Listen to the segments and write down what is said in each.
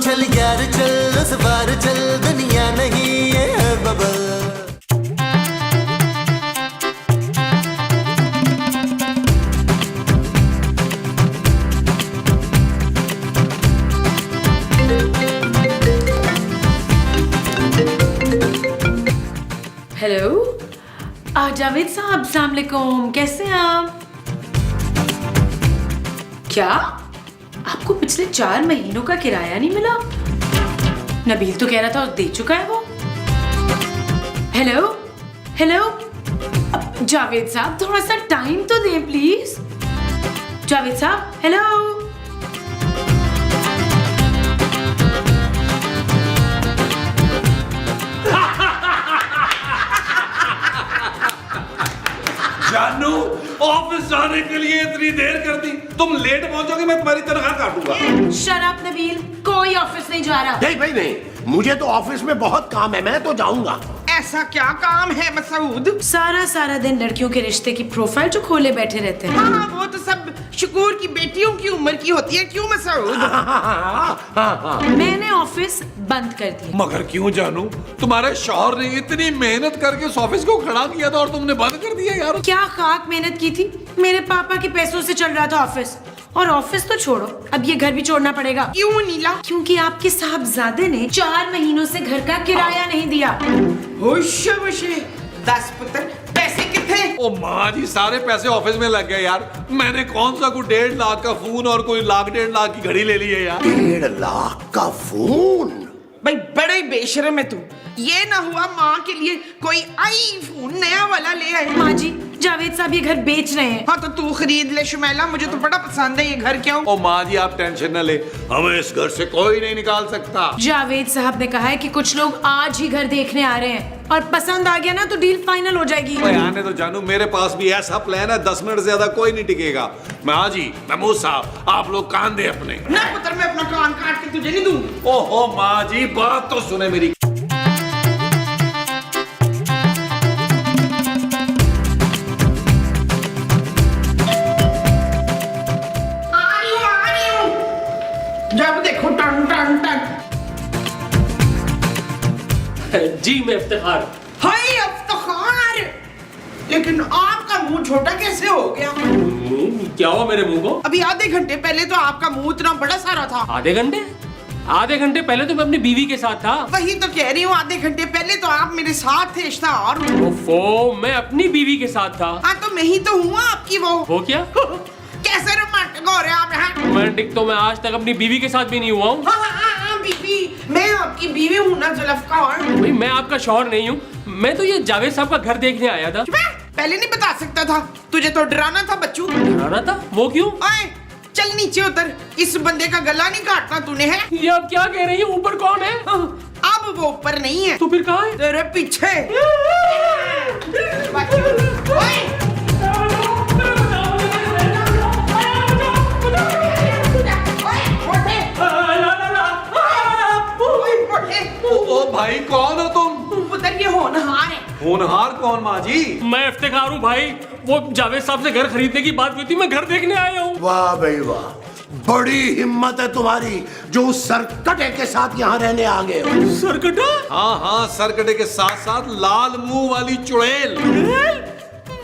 चल यार चल उस बार चल दुनिया नहीं ये है बबल। हेलो जावेद साहब, अस्सलाम वालेकुम, कैसे हैं आप? क्या आपको पिछले 4 महीनों का किराया नहीं मिला? नबील तो कह रहा था दे चुका है वो। हेलो हेलो जावेद साहब, थोड़ा सा टाइम तो दें प्लीज। जावेद साहब, हेलो। जानू, ऑफिस जाने के लिए इतनी देर कर दी, तुम लेट पहुंचोगे मैं तुम्हारी तनख्वाह काटूंगा। शट अप नबील, कोई ऑफिस नहीं जा रहा। नहीं भाई नहीं, मुझे तो ऑफिस में बहुत काम है, मैं तो जाऊंगा। ऐसा क्या काम है मसूद? सारा दिन लड़कियों के रिश्ते की प्रोफाइल जो खोले बैठे रहते हैं। हाँ, वो तो सब शुक्र की बेटियों की उम्र की होती है, क्यों मसूद? मैंने ऑफिस बंद कर दिया। मगर क्यों जानू? तुम्हारे शौहर ने इतनी मेहनत करके इस ऑफिस को खड़ा किया था और तुमने बंद कर दिया यार। क्या खाक मेहनत की थी, मेरे पापा के पैसों से चल रहा था ऑफिस। और ऑफिस तो छोड़ो, अब ये घर भी छोड़ना पड़ेगा। क्यों नीला? क्योंकि आपके साहबजादे ने 4 महीनों से घर का किराया नहीं दिया। होश 10 पुत्र, पैसे कितने? ओ माँ जी, सारे पैसे ऑफिस में लग गए यार। मैंने कौन सा कोई 1.5 लाख का फोन और कोई 1.5 लाख की घड़ी ले ली है यार। 1.5 लाख का फोन? भाई बड़ा ही बेशर्म है तू। ये ना हुआ माँ के लिए कोई आईफोन नया वाला ले आए। माँ जी, जावेद साहब ये घर बेच रहे हैं। हाँ तो तू खरीद ले शुमैला, मुझे तो बड़ा पसंद है ये घर। क्यों? ओ माँ जी, आप टेंशन न ले, हमें इस घर से कोई नहीं निकाल सकता। जावेद साहब ने कहा है कि कुछ लोग आज ही घर देखने आ रहे हैं और पसंद आ गया ना तो डील फाइनल हो जाएगी। आने तो जानू, मेरे पास भी ऐसा प्लान है, 10 मिनट से ज्यादा कोई नहीं टिकेगा। माँ जी, महमूद साहब, आप लोग कान दे अपने। ना पुत्र, मैं अपना कान काट के तुझे नहीं दूंगी। ओहो माँ जी, बात तो सुने मेरी। जब देखो टन टन टन। जी मैं इफ्तिखार। हाय इफ्तिखार, लेकिन आपका मुंह छोटा कैसे हो गया? क्या हुआ मेरे मुंह को? अभी आधे घंटे पहले तो आपका मुंह इतना बड़ा सारा था। आधे घंटे पहले तो मैं अपनी बीवी के साथ था। वही तो कह रही हूँ, आधे घंटे पहले तो आप मेरे साथ थे इश्तार। ओफो, मैं अपनी बीवी के साथ था। हाँ तो मैं ही तो हूँ आपकी वो क्या? कैसे रोमांटिक हो रहे हैं आप यहाँ? रोमांटिक तो मैं आज तक अपनी बीवी के साथ भी नहीं हुआ हूँ। हाँ, बीवी, मैं आपकी बीवी हूँ ना जुल्फकार। भाई मैं आपका शौहर नहीं हूँ, मैं तो ये जावेद साहब का घर देखने आया था। पहले नहीं बता सकता था? तुझे तो डराना था बच्चू। डराना था? वो क्यों? आए, चल नीचे उतर, इस बंदे का गला नहीं काटना तूने है। ये आप क्या कह रही हो? ऊपर कौन है? अब वो ऊपर नहीं है तो फिर कहाँ है? तेरे पीछे। ओ भाई, कौन हो तुम? पुत्र ये होनहार है। होनहार कौन माँ जी? मैं इफ्तिखार हूँ भाई। वो जावेद साहब से घर खरीदने की बात हुई थी, मैं घर देखने आया हूँ। वाह भाई वाह, बड़ी हिम्मत है तुम्हारी जो उस सरकटे के साथ यहाँ रहने आ गए हो। सरकटा? हाँ, सरकटे के साथ साथ लाल मुंह वाली चुड़ैल।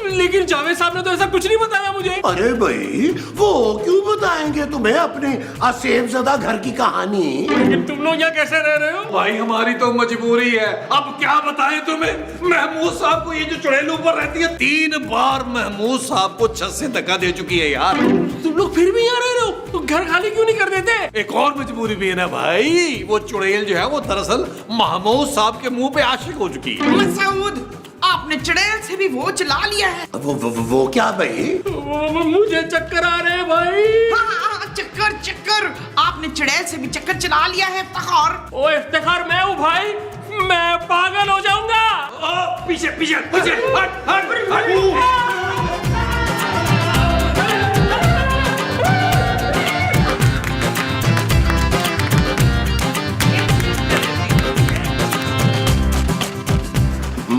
लेकिन जावेद साहब ने तो ऐसा कुछ नहीं बताया मुझे। अरे भाई, वो क्यों बताएंगे तुम्हें अपने असेबज़दा घर की कहानी? लेकिन तुम लोग यहाँ कैसे रह रहे हो? भाई हमारी तो मजबूरी है, अब क्या बताएं तुम्हें। महमूद साहब को ये जो चुड़ैल ऊपर रहती है, 3 बार महमूद साहब को छत से धक्का दे चुकी है यार। तुम लोग फिर भी यहाँ रह रहे हो, तो घर खाली क्यों नहीं कर देते? एक और मजबूरी भी है ना भाई, वो चुड़ैल जो है वो दरअसल महमूद साहब के मुंह पे आशिक हो चुकी है। मसूद, आपने चुड़ैल से भी वो चला लिया है। वो क्या भाई? मुझे चक्कर आ रहे हैं भाई। हाँ, चक्कर। आपने चुड़ैल से भी चक्कर चला लिया है इफ्तिखार। ओ इफ्तिखार, मैं हूँ भाई, मैं पागल हो जाऊंगा। पीछे हट।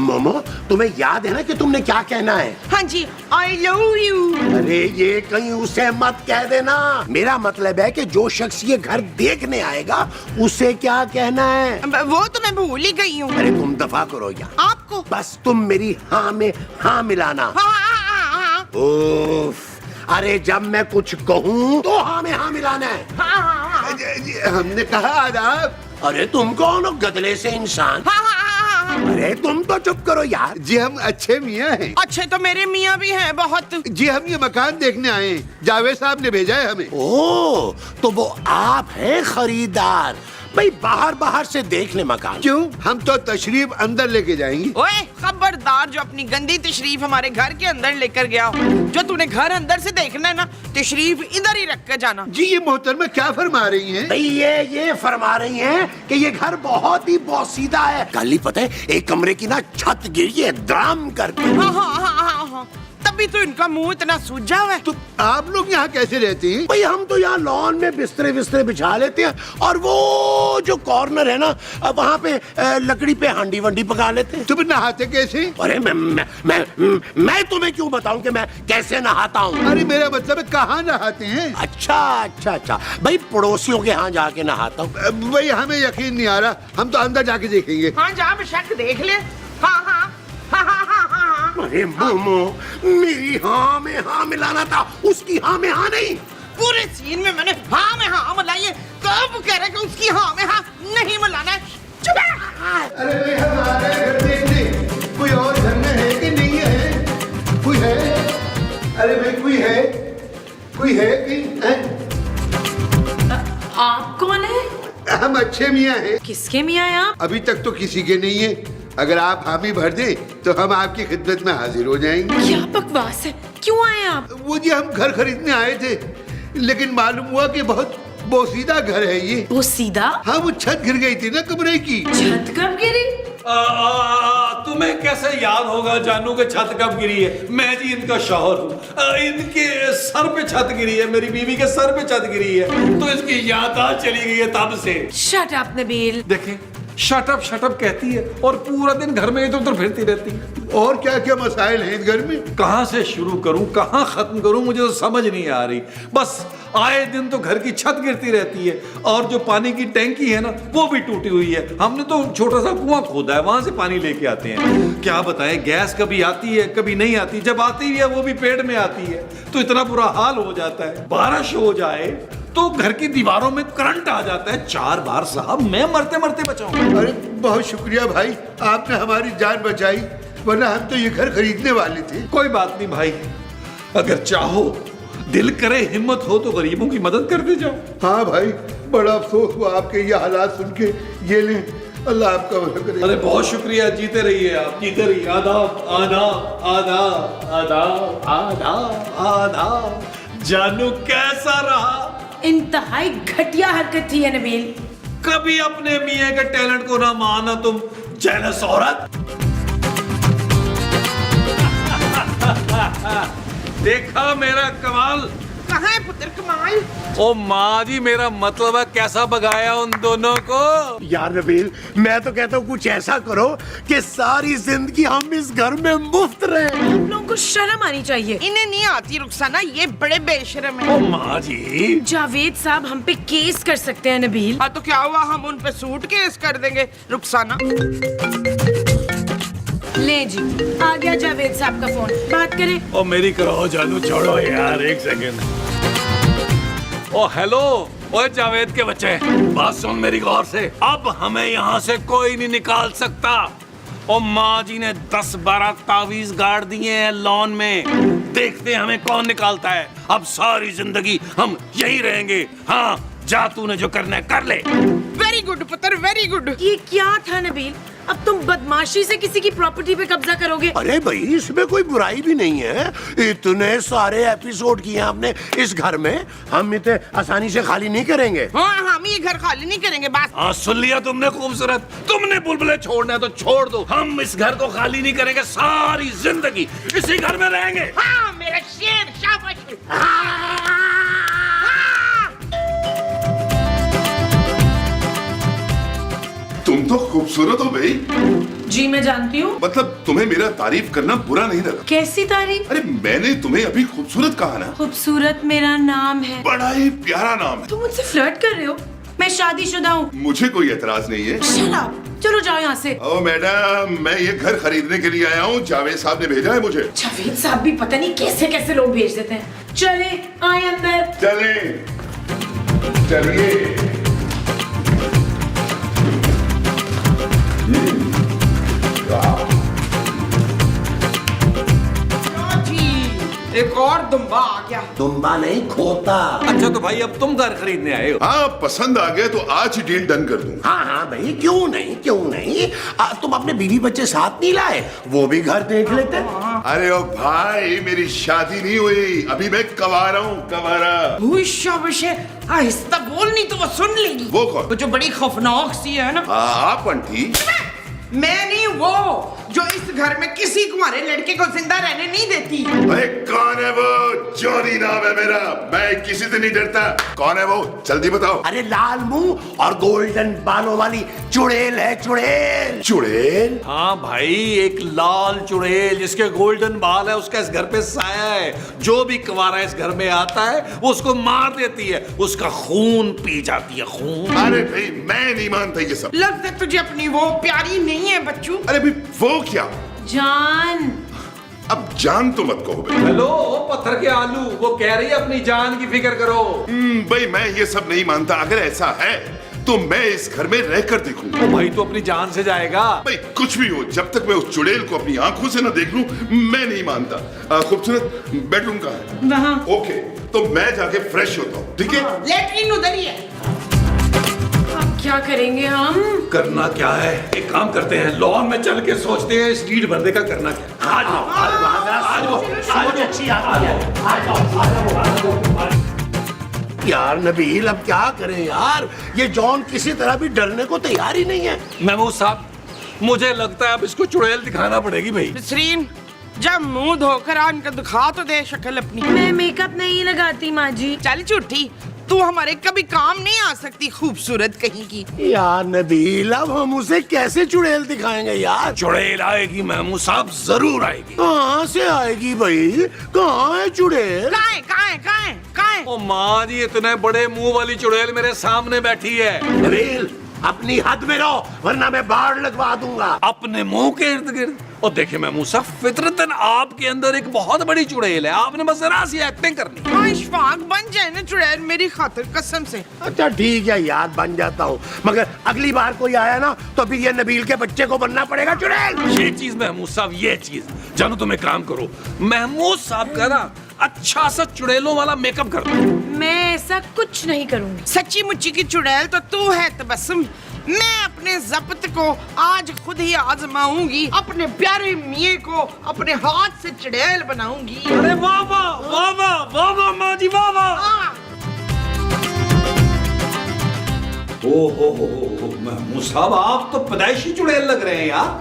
मामा, तुम्हें याद है ना कि तुमने क्या कहना है? हाँ जी, आई लव यू। अरे ये कहीं उसे मत कह देना। मेरा मतलब है कि जो शख्स ये घर देखने आएगा उसे क्या कहना है? वो तो मैं भूल ही गई हूँ। अरे तुम दफा करो यहाँ। आपको? बस तुम मेरी हाँ में हाँ मिलाना। हाँ। उफ, अरे जब मैं कुछ कहूँ तो हाँ में हाँ मिलाना है। हमने कहा आदाब। अरे तुम कौन हो गदले से इंसान? अरे तुम तो चुप करो यार। जी हम अच्छे मियाँ हैं। अच्छे तो मेरे मियाँ भी हैं बहुत। जी हम ये मकान देखने आए हैं, जावेद साहब ने भेजा है हमें। ओ, तो वो आप हैं खरीदार। भाई बाहर बाहर से देख ले मकान। क्यों? हम तो तशरीफ अंदर लेके जाएंगे। ओए खबरदार, जो अपनी गंदी तशरीफ हमारे घर के अंदर लेकर गया हो। जो तूने घर अंदर से देखना है ना, तशरीफ इधर ही रख कर जाना। जी ये मोहतरमा क्या फरमा रही हैं? भाई ये फरमा रही हैं कि ये घर बहुत ही बोसीदा है। कल ही पता है एक कमरे की ना छत गिरी है ड्राम करके। हाँ। तभी तो इनका मुंह इतना सूजा हुआ है। तो आप लोग यहाँ कैसे रहते हैं? भाई हम तो यहाँ लॉन में बिस्तरे बिछा लेते हैं और वो जो कॉर्नर है ना वहाँ पे लकड़ी पे हांडी वंडी पका लेते हैं। तुम नहाते कैसे? अरे मैं तुम्हें क्यों बताऊं कि मैं कैसे नहाता हूँ? अरे मेरा मतलब है कहाँ नहाते हैं? अच्छा भाई पड़ोसियों के यहाँ जाके नहाता हूँ। भाई हमें यकीन नहीं आ रहा, हम तो अंदर जाके देखेंगे। हाँ जा बेशक देख ले। हाँ। अरे मोमो, मेरी हाँ में हाँ मिलाना था, उसकी हाँ में हाँ नहीं। पूरे सीन में मैंने हाँ में हाँ मिलाई है, कब कह रहे कि उसकी हाँ में हाँ नहीं मिलाना है। चुप है। अरे भाई हम आ रहे हैं घर देखने, कोई और घर में है कि नहीं है? कोई है? अरे भाई कोई है कि? आप कौन है? हम अच्छे मियाँ हैं। किसके मियाँ हैं आप? अभी तक तो किसी के नहीं है। अगर आप हामी भर दें तो हम आपकी खिदमत में हाजिर हो जाएंगे। क्या बकवास है, क्यों आए आप? वो जी हम घर खरीदने आए थे, लेकिन मालूम हुआ कि बहुत बोसीदा घर है ये। वो सीधा? हाँ वो छत गिर गई थी ना कमरे की। छत कब गिरी? तुम्हें कैसे याद होगा जानू के छत कब गिरी है? मैं जी इनका शौहर हूँ। इनके सर पे छत गिरी है, मेरी बीवी के सर पे छत गिरी है, तो इसकी याददाश्त चली गई है तब से। Shut up Nabeel. देखें शट अप कहती है और पूरा दिन घर में इधर उधर फिरती रहती है। और क्या क्या मसाइल हैं इस घर में? कहाँ से शुरू करूं कहाँ खत्म करूं, मुझे तो समझ नहीं आ रही। बस आए दिन तो घर की छत गिरती रहती है और जो पानी की टैंकी है ना वो भी टूटी हुई है। हमने तो छोटा सा कुआं खोदा है, वहां से पानी लेके आते हैं। क्या बताएं, गैस कभी आती है कभी नहीं आती, जब आती है वो भी पेड़ में आती है, तो इतना बुरा हाल हो जाता है। बारिश हो जाए तो घर की दीवारों में करंट आ जाता है। 4 बार साहब मैं मरते मरते बचाऊं। अरे बहुत शुक्रिया भाई, आपने हमारी जान बचाई, वरना हम तो ये घर खरीदने वाले थे। कोई बात नहीं भाई, अगर चाहो दिल करे हिम्मत हो तो गरीबों की मदद करते जाओ। हाँ भाई, बड़ा अफसोस हुआ आपके ये हालात सुन के। ये लें, अल्लाह आपका भला करे। अरे बहुत शुक्रिया, जीते रहिए आप, जीते रहिए। आदाब आदाब आदाब आदाब आदाब आदाब। जानू कैसा रहा? इंतहाई घटिया हरकत थी है नबील। कभी अपने मियाँ के टैलेंट को ना माना तुम, जेलस औरत। देखा मेरा कमाल? कहाँ है पुत्र कमाल? ओ माँ जी, मेरा मतलब है कैसा भगाया उन दोनों को। यार नबील, मैं तो कहता हूँ कुछ ऐसा करो कि सारी जिंदगी हम इस घर में मुफ्त रहे। आप लोगों को शर्म आनी चाहिए। इन्हें नहीं आती रुखसाना, ये बड़े बेशर्म ओ है। माँ जी, जावेद साहब हम पे केस कर सकते हैं नबील। हाँ तो क्या हुआ, हम उन पे सूट केस कर देंगे रुखसाना। ले जी, आ गया जावेद साहब का फोन, बात करें। ओ मेरी करो जानू, छोड़ो यार एक सेकंड। ओ हेलो, ओए जावेद के बच्चे, बात सुन मेरी गौर से। अब हमें यहाँ से कोई नहीं निकाल सकता। ओ माँ जी ने 10-12 तावीज गाड़ दिए हैं लॉन में, देखते हैं हमें कौन निकालता है। अब सारी जिंदगी हम यही रहेंगे। हाँ जा, तूने जो करना है कर ले। वेरी गुड पुत्र, वेरी गुड। ये क्या था नबील? अब तुम बदमाशी से किसी की प्रॉपर्टी पे कब्जा करोगे? अरे भाई इसमें कोई बुराई भी नहीं है। इतने सारे एपिसोड किए हैं आपने इस घर में, हम इतने आसानी से खाली नहीं करेंगे। हाँ हम ये घर खाली नहीं करेंगे बस। हाँ सुन लिया तुमने खूबसूरत, तुमने बुलबुले छोड़ना है तो छोड़ दो, हम इस घर को खाली नहीं करेंगे, सारी जिंदगी इसी घर में रहेंगे। हाँ मेरा शेर, शाबाश। तुम तो खूबसूरत हो भाई। जी मैं जानती हूँ। मतलब तुम्हें मेरा तारीफ करना बुरा नहीं लगा? कैसी तारीफ? अरे मैंने तुम्हें अभी खूबसूरत कहा ना। खूबसूरत मेरा नाम है। बड़ा ही प्यारा नाम है। तुम मुझसे फ्लर्ट कर रहे हो? मैं शादीशुदा हूँ। मुझे कोई एतराज नहीं है। Shut up! चलो जाओ यहाँ से। ओ मैडम, मैं ये घर खरीदने के लिए आया हूँ, जावेद साहब ने भेजा है मुझे। जावेद साहब भी पता नहीं कैसे कैसे लोग भेज देते हैं। चले आए अंदर। चले चलिए। एक और दुम्बा आ गया। दुम्बा नहीं, खोता। अच्छा तो भाई अब तुम घर खरीदने आए हो? हाँ, पसंद आ गया तो आज ही डील डन कर दूं। हाँ हाँ भाई, क्यों नहीं क्यों नहीं। तुम अपने बीवी बच्चे साथ नहीं लाए? वो भी घर देख लेते। अरे ओ भाई, मेरी शादी नहीं हुई, अभी मैं कवारा हूँ, कवारा। शाबाश है, आहिस्ता बोल नहीं तो वो सुन लेगी। वो कौन? वो जो बड़ी खौफनाक सी है ना। आप आंटी? मैं नहीं, वो जो इस घर में किसी कुंवारे लड़के को जिंदा रहने नहीं देती। अरे कौन है वो? जॉनी नाम है मेरा, मैं किसी से नहीं डरता। कौन है वो? जल्दी बताओ। अरे लाल मुंह और गोल्डन बालों वाली चुड़ैल है, चुड़ैल। चुड़ैल? हाँ भाई, एक लाल चुड़ैल जिसके गोल्डन बाल है, उसका इस घर पे साया है। जो भी कुंवारा इस घर में आता है वो उसको मार देती है, उसका खून पी जाती है, खून। अरे भाई मैं नहीं मानता ये सब। लगता है तुझे अपनी वो प्यारी नहीं है बच्चू। अरे भाई वो क्या? जान। अब जान तो मत कहो भाई। हेलो पत्थर के आलू, वो कह रही है अपनी जान की फिक्र करो। भाई मैं ये सब नहीं मानता। अगर ऐसा है तो मैं इस घर में रहकर देखूं। तो भाई तो अपनी जान से जाएगा। भाई कुछ भी हो, जब तक मैं उस चुड़ैल को अपनी आंखों से ना देख लूं, मैं नहीं मानता। खूबसूरत बेडरूम कहाँ है? वहाँ। ओके, तो मैं जाके फ्रेश होता हूँ, ठीक है? लेटरिन उधर ही है। अब क्या करेंगे हम? करना क्या है, एक काम करते हैं, लॉन में चल के सोचते हैं स्ट्रीट भरने का करना क्या। आज यार नबील, अब क्या करें यार, ये जॉन किसी तरह भी डरने को तैयार ही नहीं है। महमूद साहब, मुझे लगता है अब इसको चुड़ैल दिखाना पड़ेगी भाई। नसरीन, जब मुंह धोकर आ, इनका दिखा तो दे शक्ल अपनी। मैं मेकअप नहीं लगाती माँ जी। चल झूठी, तू हमारे कभी काम नहीं आ सकती, खूबसूरत कहीं की। यार नबील, अब हम उसे कैसे चुड़ैल दिखाएंगे यार? चुड़ैल आएगी महमूद साहब, जरूर आएगी। कहाँ से आएगी भाई? कहाँ है चुड़ैल? कहाँ है, कहाँ है, कहाँ है, कहाँ है? ओ माँ जी, इतने बड़े मुंह वाली चुड़ैल मेरे सामने बैठी है। नबील, अपनी हद में रहो वरना मैं बाढ़ लगवा दूंगा। अपने मुंह के इर्द गिर्द। और देखिए महमूद साहब, फितरतन आपके अंदर एक बहुत बड़ी चुड़ैल है, आपने बस जरा सी एक्टिंग करनी। हाँ, इशफाक बन जाए ना चुड़ैल मेरी खातिर, कसम से। अच्छा ठीक है यार, बन जाता हूँ, मगर अगली बार कोई आया ना तो फिर ये नबील के बच्चे को बनना पड़ेगा चुड़ैल। ये चीज महमूद साहब, ये चीज जानो, तुम एक काम करो, महमूद साहब का ना अच्छा सा चुड़ैलों वाला मेकअप कर दो। मैं ऐसा कुछ नहीं करूंगी। सच्ची मुच्ची की चुड़ैल तो तू है तबस्सुम। मैं अपने जब्त को आज खुद ही आजमाऊंगी, अपने प्यारे मियाँ को अपने हाथ से चुड़ैल बनाऊंगी। अरे वाह वाह वाह वाह वाह वाह माँ जी, वाह वाह। ओ महमूद साहब, आप तो पैदाइशी चुड़ैल लग रहे हैं यार।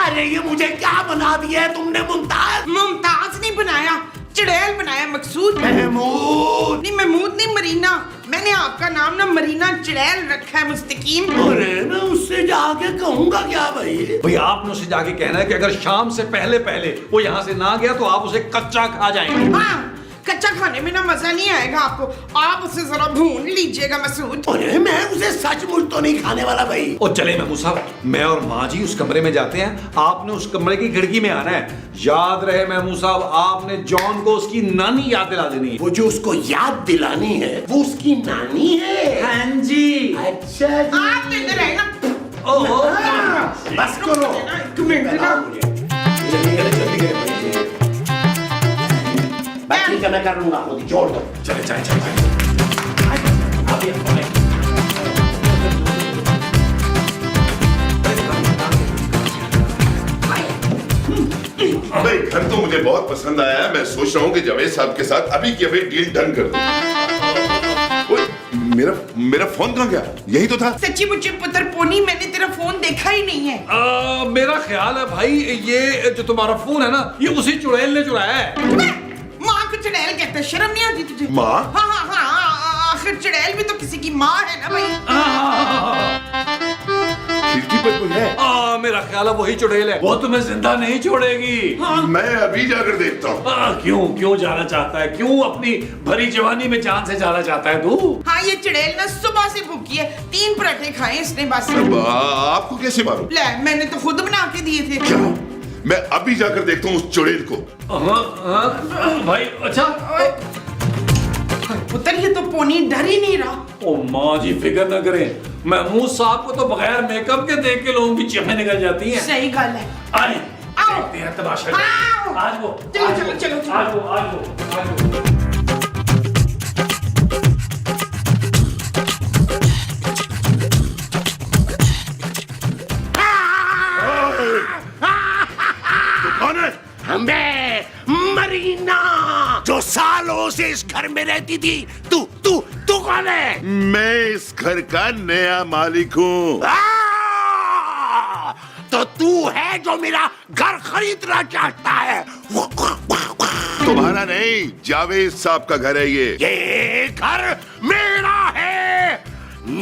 अरे ये मुझे क्या बना दिया है तुमने? मुमताज? मुमताज नहीं बनाया, चुड़ैल बनाया मकसूद। महमूद? नहीं महमूद नहीं, मरीना। मैंने आपका नाम ना मरीना चुड़ैल रखा है, मुस्तकीम। अरे मैं उससे जाके कहूंगा क्या भाई? भाई आपने उसे जाके कहना है कि अगर शाम से पहले पहले वो यहाँ से ना गया तो आप उसे कच्चा खा जाएंगे। हाँ, कच्चा खाने में ना मजा नहीं आएगा आपको, आप उसे जरा भून लीजिएगा मसूद। अरे मैं उसे सचमुच तो नहीं खाने वाला भाई। और चले महमूद साहब, मैं और माँ जी उस कमरे में जाते हैं, आपने उस कमरे की खिड़की में आना है। याद रहे महमूद साहब, आपने जॉन को उसकी नानी याद दिला देनी है। वो जो उसको याद दिलानी है वो उसकी नानी है। हाँ जी। अच्छा जी। आप तो इधर आए ना। ओहो, बस करो। एक मिनट ना। ठीक है, मैं कर लूंगा, खुद ही छोड़ दो। चले चले चले। भाई घर तो मुझे बहुत पसंद आया है, मैं सोच रहा हूँ कि जावेद साहब के साथ अभी की अभी डील डन कर दूं। मेरा फोन कहाँ गया? यही तो था। सच्ची मुच्ची पुत्र पोनी, मैंने तेरा फोन देखा ही नहीं है। मेरा ख्याल है भाई, ये जो तुम्हारा फोन है ना, ये उसी चुड़ैल ने चुराया है। माँ को चुड़ैल कहते हैं, शर्म नहीं आती तुझे? माँ? हाँ हाँ हाँ, आखिर फिर चुड़ैल भी तो किसी की माँ है ना भाई। खिड़की पर कोई है? मेरा ख्याल है वही चुड़ैल है, वो तुम्हें जिंदा नहीं छोड़ेगी। मैं अभी जाकर देखता हूँ। क्यों जाना चाहता है? क्यों अपनी भरी जवानी में जान से जाना चाहता है तू? हाँ ये चुड़ैल ना सुबह से भूखी है, 3 पराठे खाए इसने बस। आपको कैसे मालूम? ले मैंने तो खुद बना के दिए थे। क्या? मैं अभी जाकर देखता हूँ उस चुड़ैल को। भाई अच्छा। पुत्र ये तो पोनी डर ही नहीं रहा। ओ माँ जी फिक्र न करें, महमूद साहब को तो बगैर मेकअप के देख के लोगों की चेहरे निकल जाती हैं। सही गल है। आए आओ। देखते हैं तमाशा। आओ। आज वो चलो। आज वो कौन है? मैं मरीना, जो सालों से इस घर में रहती थी। तू तू तू कौन है? मैं इस घर का नया मालिक हूँ। तो तू है जो मेरा घर खरीदना चाहता है? तुम्हारा नहीं, जावेद साहब का घर है ये घर मेरा है।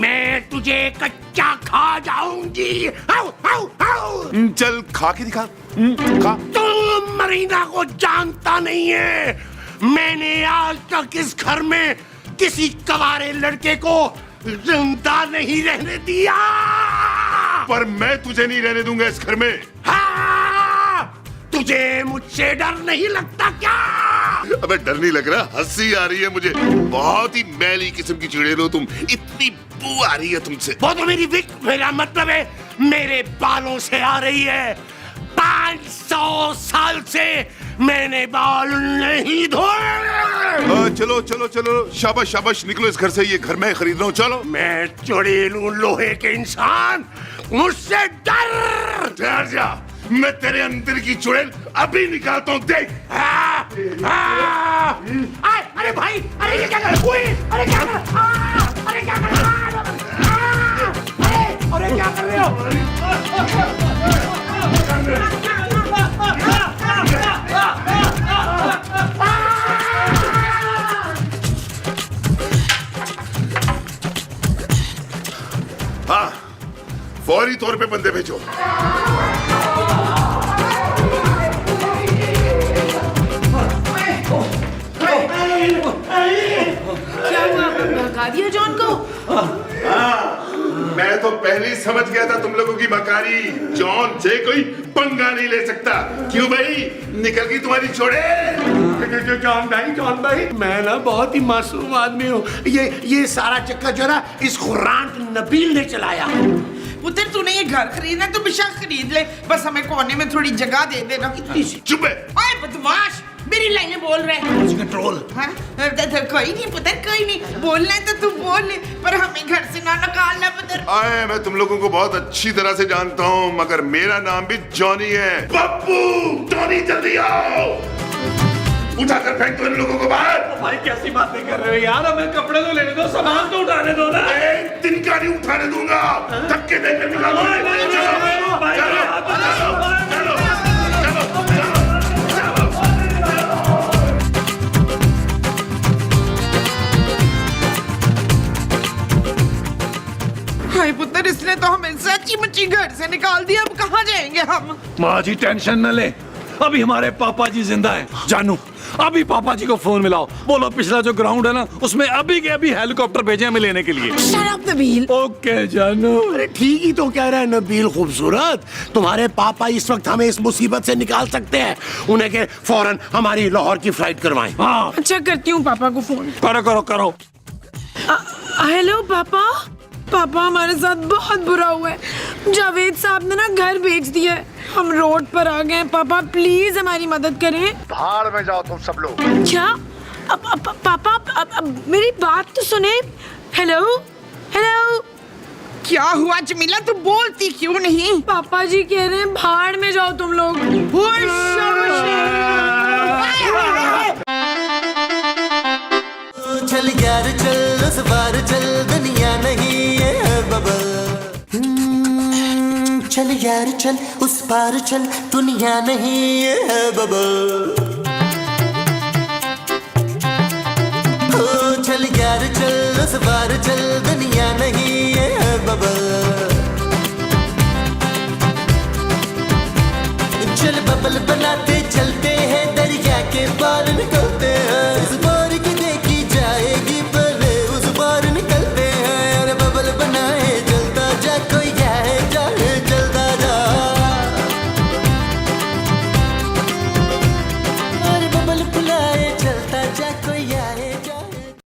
मैं तुझे कच्चा खा जाऊंगी। आओ, आओ, आओ। चल खा के दिखा। खा। तू मरीना को जानता नहीं है। मैंने आज तक इस घर में किसी कवारे लड़के को जिंदा नहीं रहने दिया। पर मैं तुझे नहीं रहने दूंगा इस घर में। हाँ, तुझे मुझसे डर नहीं लगता क्या? अबे डर नहीं लग रहा, हंसी आ रही है मुझे। बहुत ही मैली किस्म की चुड़ैल हो तुम, इतनी बू आ रही है तुमसे। वो तो मेरी विक, मेरा मतलब है मेरे बालों से आ रही है। 500 साल से मैंने बाल नहीं धोए। चलो चलो चलो, शाबाश शाबाश, निकलो इस घर से। ये घर मैं खरीद रहा हूँ, चलो। मैं चुड़ैल हूं, लोहे के इंसान, मुझसे डर। ठहर जा, मैं तेरे अंदर की चुड़ैल अभी निकालता हूँ, देख। अरे भाई, अरे ये क्या कर रहे हो? अरे क्या कर रहे हो? अरे क्या कर रहे हो? अरे क्या कर रहे हो? हाँ, फौरी तौर पे बंदे भेजो। क्या हुआ? भगा दिया जॉन को? मैं तो पहले ही समझ गया था तुम लोगों की मकारी। जॉन से कोई पंगा नहीं ले सकता। क्यों भाई, निकल गई तुम्हारी चुड़ैल? जॉन भाई, मैं ना बहुत ही मासूम आदमी हूँ। ये सारा चक्कर जो ना इस खुरान नबील ने चलाया। पुत्र तूने ये घर खरीदना है तो बेशक खरीद ले, बस हमें कोने में थोड़ी जगह दे देना। चुप है। ओए बदमाश, मेरी लाइनें बोल रहे हैं। कंट्रोल। हाँ? कोई नहीं पुत्र, कोई नहीं। बोलना है तो तू बोल ले, पर हमें घर से ना निकालना पुत्र। आए, मैं तुम लोगों को बहुत अच्छी तरह से जानता हूँ, मगर मेरा नाम भी जॉनी है। पप्पू, जॉनी जल्दी आओ। उठाकर फेंक दो इन लोगों को बाहर। भाई कैसी बातें कर रहे हो यार? हमें कपड़े तो लेने दो, सामान तो उठाने दो ना। एक दिन का नहीं उठाने दूंगा। धक्के देकर निकालो। हाय पुत्र, इसने तो हमें सच्ची मुच्ची घर से निकाल दिया। अब कहाँ जाएंगे हम? माँ जी टेंशन न ले, अभी हमारे पापा जी जिंदा हैं। जानू, अभी पापा जी को फोन मिलाओ, बोलो पिछला जो ग्राउंड है ना उसमें अभी के अभी हेलीकॉप्टर भेजे हमें लेने के लिए। Shut up, Nabeel. ओके जानू। अरे ठीक ही तो कह रहा है नबील खूबसूरत। तुम्हारे पापा इस वक्त हमें इस मुसीबत से निकाल सकते हैं। उन्हें के फौरन हमारी लाहौर की फ्लाइट करवाएं। हाँ अच्छा करती हूँ पापा को फोन। करो करो करो। हेलो पापा। पापा हमारे साथ बहुत बुरा हुआ है। जावेद साहब ने ना घर बेच दिया है, हम रोड पर आ गए। पापा प्लीज हमारी मदद करें। भाड़ में जाओ तुम सब लोग। क्या? पापा अब मेरी बात तो सुने। Hello hello. क्या हुआ जमीला, तू बोलती क्यों नहीं? पापा जी कह रहे हैं भाड़ में जाओ तुम लोग। चल यार चल, उस बार चल, दुनिया नहीं है बबल। चल यार चल, उस पार चल, दुनिया नहीं है बबल। चल यार चल, उस बार चल दुनिया नहीं ये है बबल चल बबल बनाते चलते हैं दरिया के पार निकलते हैं इस बार की देखी जाएगी पहले उस बार निकलते हैं अरे बबल बनाए चलता जा कोई जाए जाए चलता जा अरे बबल बुलाए चलता जा कोई